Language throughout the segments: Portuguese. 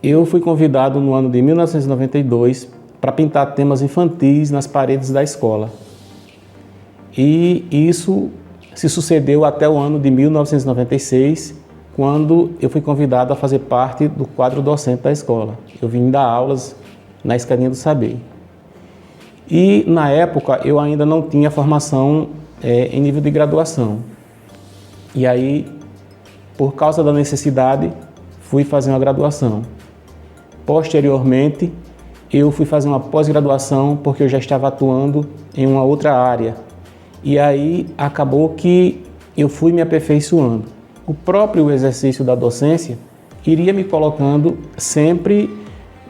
Eu fui convidado no ano de 1992 para pintar temas infantis nas paredes da escola. E isso se sucedeu até o ano de 1996, quando eu fui convidado a fazer parte do quadro docente da escola. Eu vim dar aulas na Escadinha do Saber. E, na época, eu ainda não tinha formação em nível de graduação. E aí, por causa da necessidade, fui fazer uma graduação. Posteriormente, eu fui fazer uma pós-graduação porque eu já estava atuando em uma outra área. E aí, acabou que eu fui me aperfeiçoando. O próprio exercício da docência iria me colocando sempre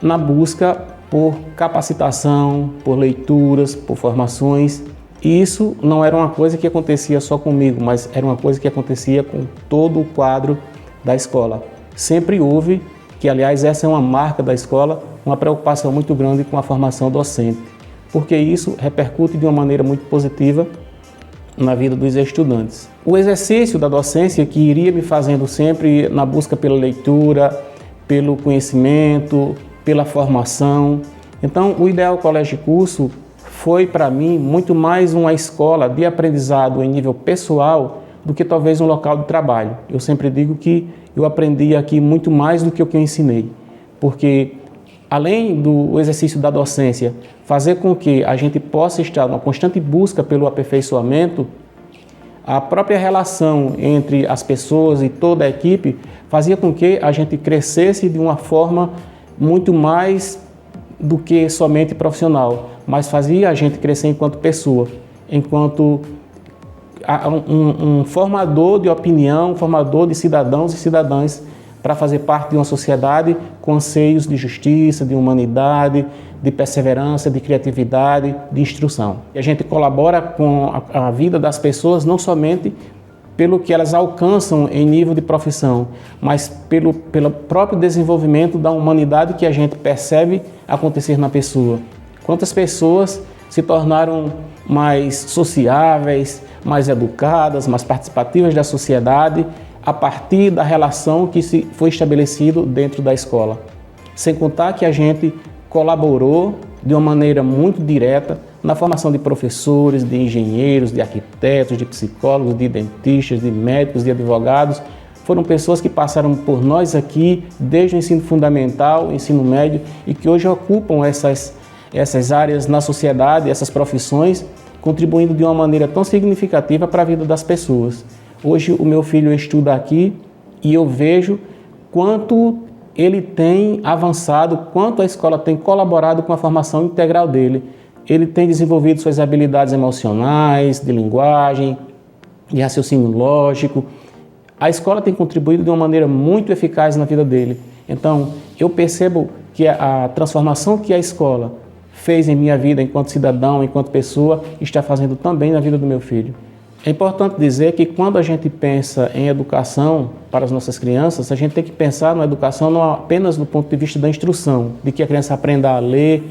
na busca por capacitação, por leituras, por formações. E isso não era uma coisa que acontecia só comigo, mas era uma coisa que acontecia com todo o quadro da escola. Sempre houve, que aliás essa é uma marca da escola, uma preocupação muito grande com a formação docente, porque isso repercute de uma maneira muito positiva na vida dos estudantes. O exercício da docência que iria me fazendo sempre na busca pela leitura, pelo conhecimento, pela formação. Então, o Ideal Colégio e Curso foi para mim muito mais uma escola de aprendizado em nível pessoal do que talvez um local de trabalho. Eu sempre digo que eu aprendi aqui muito mais do que o que eu ensinei, porque além do exercício da docência fazer com que a gente possa estar numa constante busca pelo aperfeiçoamento, a própria relação entre as pessoas e toda a equipe fazia com que a gente crescesse de uma forma muito mais do que somente profissional, mas fazia a gente crescer enquanto pessoa, enquanto um formador de opinião, um formador de cidadãos e cidadãs para fazer parte de uma sociedade com anseios de justiça, de humanidade, de perseverança, de criatividade, de instrução. E a gente colabora com a vida das pessoas não somente pelo que elas alcançam em nível de profissão, mas pelo próprio desenvolvimento da humanidade que a gente percebe acontecer na pessoa. Quantas pessoas se tornaram mais sociáveis, mais educadas, mais participativas da sociedade a partir da relação que foi estabelecido dentro da escola. Sem contar que a gente colaborou de uma maneira muito direta na formação de professores, de engenheiros, de arquitetos, de psicólogos, de dentistas, de médicos, de advogados. Foram pessoas que passaram por nós aqui desde o ensino fundamental, o ensino médio e que hoje ocupam essas áreas na sociedade, essas profissões, contribuindo de uma maneira tão significativa para a vida das pessoas. Hoje o meu filho estuda aqui e eu vejo quanto ele tem avançado, quanto a escola tem colaborado com a formação integral dele. Ele tem desenvolvido suas habilidades emocionais, de linguagem, de raciocínio lógico. A escola tem contribuído de uma maneira muito eficaz na vida dele. Então, eu percebo que a transformação que a escola fez em minha vida enquanto cidadão, enquanto pessoa, está fazendo também na vida do meu filho. É importante dizer que quando a gente pensa em educação para as nossas crianças, a gente tem que pensar na educação não apenas do ponto de vista da instrução, de que a criança aprenda a ler,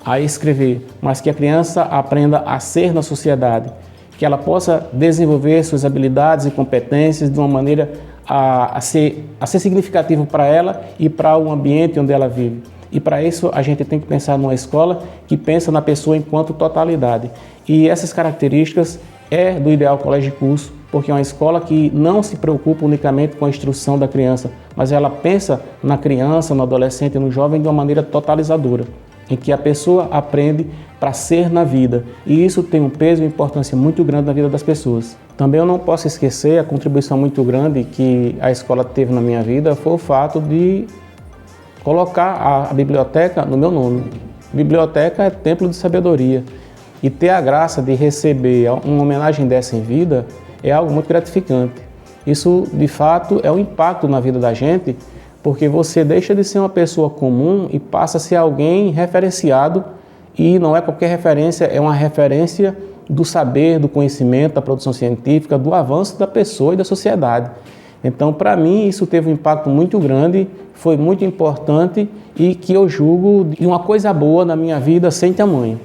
a escrever, mas que a criança aprenda a ser na sociedade, que ela possa desenvolver suas habilidades e competências de uma maneira a ser significativo para ela e para o ambiente onde ela vive. E para isso a gente tem que pensar numa escola que pensa na pessoa enquanto totalidade. E essas características é do Ideal Colégio e Curso, porque é uma escola que não se preocupa unicamente com a instrução da criança, mas ela pensa na criança, no adolescente e no jovem de uma maneira totalizadora, em que a pessoa aprende para ser na vida. E isso tem um peso e uma importância muito grande na vida das pessoas. Também eu não posso esquecer a contribuição muito grande que a escola teve na minha vida, foi o fato de colocar a biblioteca no meu nome. Biblioteca é templo de sabedoria. E ter a graça de receber uma homenagem dessa em vida é algo muito gratificante. Isso, de fato, é um impacto na vida da gente, porque você deixa de ser uma pessoa comum e passa a ser alguém referenciado, e não é qualquer referência, é uma referência do saber, do conhecimento, da produção científica, do avanço da pessoa e da sociedade. Então, para mim, isso teve um impacto muito grande, foi muito importante e que eu julgo de uma coisa boa na minha vida sem tamanho.